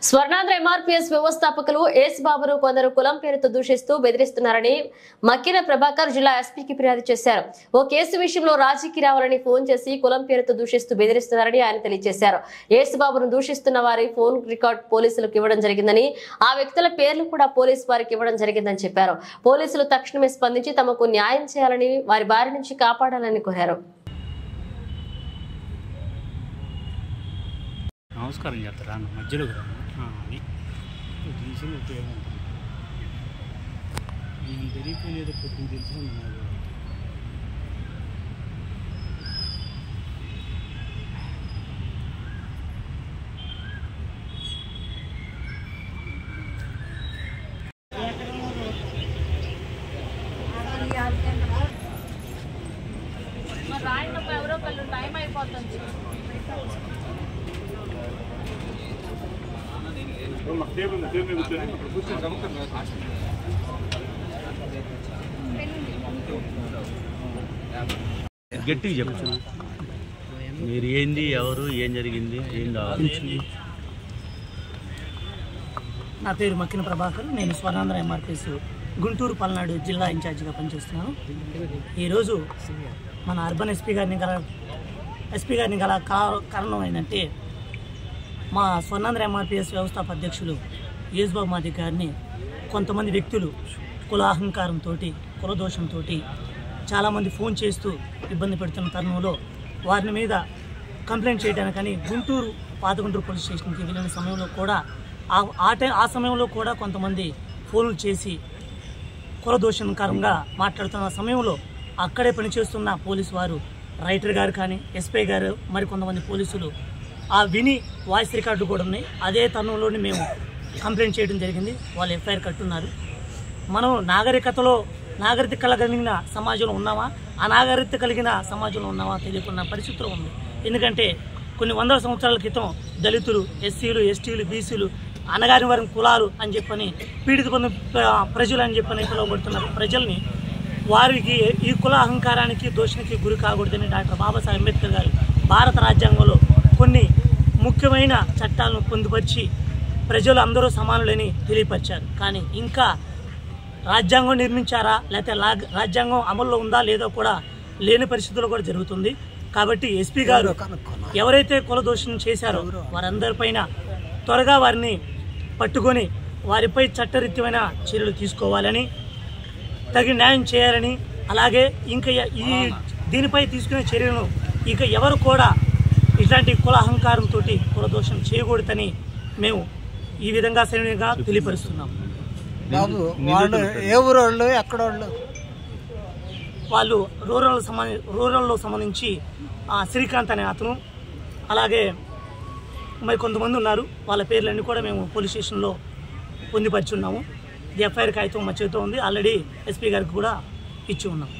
Swarnandhra MRPS వ్యవస్థాపకులు yes బాబును కొందరు కులం పేరుతో దూషిస్తూ బెదిరిస్తున్నారని మక్కిన ప్రభాకర్ జిల్లా ఎస్పీకి ఫిర్యాదు చేశారు. ఓ కేసు విషయంలో రాజీకి రావాలని ఫోన్ చేసి కులం పేరుతో దూషిస్తూ బెదిరిస్తున్నారని ఆయన తెలియజేశారు. ఎస్ బాబును దూషిస్తున్న వారి ఫోన్ రికార్డ్ పోలీసులకు ఇవ్వడం జరిగిందని, ఆ వ్యక్తుల పేర్లు కూడా పోలీసు వారికి ఇవ్వడం జరిగిందని చెప్పారు. పోలీసులు తక్షణమే స్పందించి తమకు న్యాయం చేయాలని, వారి బారి నుంచి కాపాడాలని కోరారు. నమస్కారం చేస్తారా మధ్యలో అది తెలిసిన ఉపయోగం నేను తెలియపోయినది పొద్దున్న తెలిసిన ఎవరో కళ్ళు టైం అయిపోతుంది. గట్టిగా చెప్పు, మీరు ఏంది, ఎవరు, ఏం జరిగింది, ఏం కావాలి? నా పేరు మక్కిన ప్రభాకర్. నేను స్వర్ణాంధ్ర ఎంఆర్పీఎస్ గుంటూరు పల్నాడు జిల్లా ఇన్ఛార్జిగా పనిచేస్తున్నాను. ఈరోజు మన అర్బన్ ఎస్పీ గారిని గల కారణం ఏంటంటే, మా స్వర్ణాంధ్ర ఎంఆర్పీఎస్ వ్యవస్థాపక అధ్యక్షులు ఎస్ బాబు మాది గారిని కొంతమంది వ్యక్తులు కులాహంకారంతో, కులదోషంతో చాలామంది ఫోన్ చేస్తూ ఇబ్బంది పెడుతున్న తరుణంలో వారి మీద కంప్లైంట్ చేయడానికని పాతగుంటూరు పోలీస్ స్టేషన్కి వెళ్ళిన సమయంలో కూడా ఆ సమయంలో కూడా కొంతమంది ఫోన్లు చేసి కులదోషంకరంగా మాట్లాడుతున్న సమయంలో అక్కడే పనిచేస్తున్న పోలీసు వారు, రైటర్ గారు కానీ, ఎస్పీ గారు, మరికొంతమంది పోలీసులు విని వాయిస్ రికార్డు కూడా ఉన్నాయి. అదే తరుణంలోనే మేము కంప్లైంట్ చేయడం జరిగింది. వాళ్ళు ఎఫ్ఐఆర్ కట్టున్నారు. మనం నాగరికత కలిగిన సమాజంలో ఉన్నామా, అనాగరికత కలిగిన సమాజంలో ఉన్నామా తెలియకున్న పరిస్థితులు ఉంది. ఎందుకంటే కొన్ని వందల సంవత్సరాల క్రితం దళితులు, ఎస్సీలు, ఎస్టీలు, బీసీలు, అనగాని వారి కులాలు అని చెప్పని, పీడిత ప్రజలు అని చెప్పని పిలువబడుతున్న ప్రజల్ని, వారికి ఈ కుల అహంకారానికి, దోషానికి గురి కాకూడదని డాక్టర్ బాబాసాహెబ్ అంబేద్కర్ గారు భారత రాజ్యాంగంలో కొన్ని ముఖ్యమైన చట్టాలను పొందుపరిచి ప్రజలు అందరూ సమానులని తెలియపరిచారు. కానీ ఇంకా రాజ్యాంగం నిర్మించారా, లేకపోతే రాజ్యాంగం అమల్లో ఉందా లేదో కూడా లేని పరిస్థితుల్లో కూడా జరుగుతుంది. కాబట్టి ఎస్పీ గారు ఎవరైతే కులదోషం చేశారో వారందరిపైన త్వరగా వారిని పట్టుకొని వారిపై చట్టరీత్యమైన చర్యలు తీసుకోవాలని, తగిన న్యాయం చేయాలని, అలాగే ఇంకా దీనిపై తీసుకునే చర్యలను ఇంకా ఎవరు కూడా ఇట్లాంటి కుల అహంకారంతో కులదోషం చేయకూడదని మేము ఈ విధంగా సరైనగా తెలియపరుస్తున్నాం. వాళ్ళు రూరల్లో సంబంధించి శ్రీకాంత్ అనే అతను, అలాగే మరి కొంతమంది ఉన్నారు. వాళ్ళ పేర్లన్నీ కూడా మేము పోలీస్ స్టేషన్లో పొందుపరిచి ఉన్నాము. ఎఫ్ఐఆర్ కాగితం మా చేతితో ఉంది. ఆల్రెడీ ఎస్పీ గారికి కూడా ఇచ్చి ఉన్నాం.